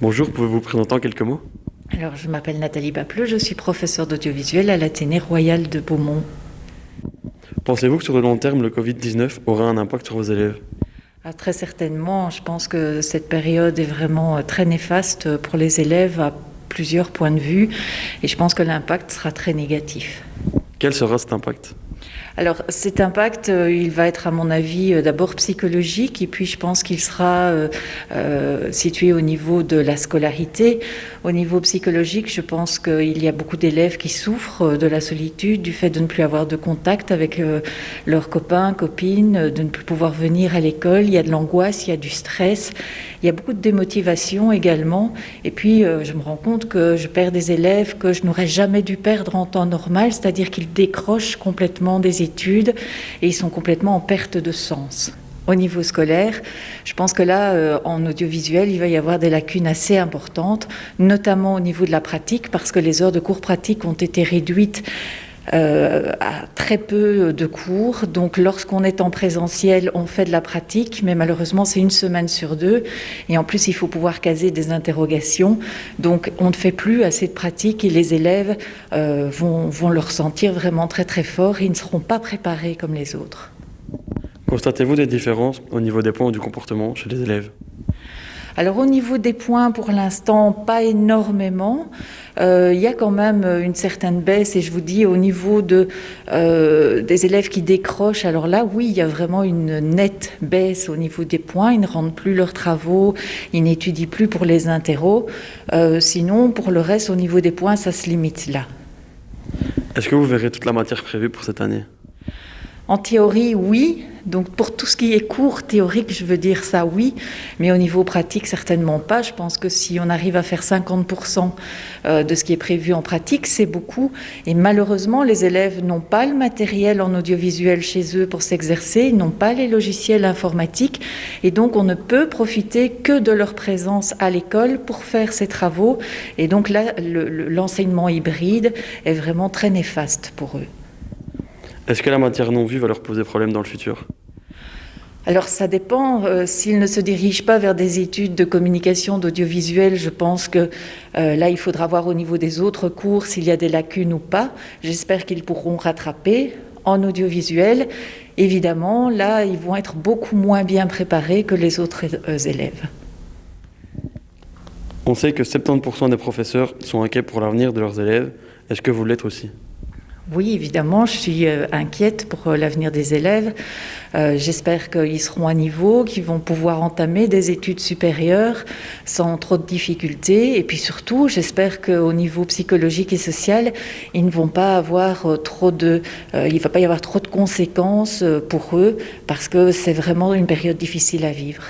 Bonjour, pouvez-vous vous présenter en quelques mots? Alors, je m'appelle Nathalie Bapleux, je suis professeure d'audiovisuel à l'Athénée royal de Beaumont. Pensez-vous que sur le long terme, le Covid-19 aura un impact sur vos élèves? Très certainement, je pense que cette période est vraiment très néfaste pour les élèves à plusieurs points de vue et je pense que l'impact sera très négatif. Quel sera cet impact? Alors cet impact, il va être à mon avis d'abord psychologique et puis je pense qu'il sera situé au niveau de la scolarité. Au niveau psychologique, je pense qu'il y a beaucoup d'élèves qui souffrent de la solitude, du fait de ne plus avoir de contact avec leurs copains, copines, de ne plus pouvoir venir à l'école. Il y a de l'angoisse, il y a du stress, il y a beaucoup de démotivation également. Et puis je me rends compte que je perds des élèves que je n'aurais jamais dû perdre en temps normal, c'est-à-dire qu'ils décrochent complètement des études et ils sont complètement en perte de sens. Au niveau scolaire, je pense que là, en audiovisuel, il va y avoir des lacunes assez importantes, notamment au niveau de la pratique, parce que les heures de cours pratiques ont été réduites à très peu de cours. Donc lorsqu'on est en présentiel, on fait de la pratique, mais malheureusement c'est une semaine sur deux. Et en plus, il faut pouvoir caser des interrogations. Donc on ne fait plus assez de pratique et les élèves vont le ressentir vraiment très très fort et ils ne seront pas préparés comme les autres. Constatez-vous des différences au niveau des points ou du comportement chez les élèves? Alors au niveau des points, pour l'instant, pas énormément. Il y a quand même une certaine baisse et je vous dis au niveau des élèves qui décrochent, alors là oui, il y a vraiment une nette baisse au niveau des points. Ils ne rendent plus leurs travaux, ils n'étudient plus pour les interros. Sinon, pour le reste, au niveau des points, ça se limite là. Est-ce que vous verrez toute la matière prévue pour cette année? En théorie, oui. Donc pour tout ce qui est cours théorique, je veux dire ça, oui. Mais au niveau pratique, certainement pas. Je pense que si on arrive à faire 50% de ce qui est prévu en pratique, c'est beaucoup. Et malheureusement, les élèves n'ont pas le matériel en audiovisuel chez eux pour s'exercer. Ils n'ont pas les logiciels informatiques. Et donc, on ne peut profiter que de leur présence à l'école pour faire ces travaux. Et donc là, l'enseignement hybride est vraiment très néfaste pour eux. Est-ce que la matière non vue va leur poser problème dans le futur? Alors ça dépend, s'ils ne se dirigent pas vers des études de communication, d'audiovisuel, je pense que là il faudra voir au niveau des autres cours s'il y a des lacunes ou pas. J'espère qu'ils pourront rattraper. En audiovisuel, évidemment, là ils vont être beaucoup moins bien préparés que les autres élèves. On sait que 70% des professeurs sont inquiets pour l'avenir de leurs élèves. Est-ce que vous l'êtes aussi? Oui, évidemment, je suis inquiète pour l'avenir des élèves. J'espère qu'ils seront à niveau, qu'ils vont pouvoir entamer des études supérieures sans trop de difficultés. Et puis surtout, j'espère qu'au niveau psychologique et social, ils ne vont pas avoir il ne va pas y avoir trop de conséquences pour eux, parce que c'est vraiment une période difficile à vivre.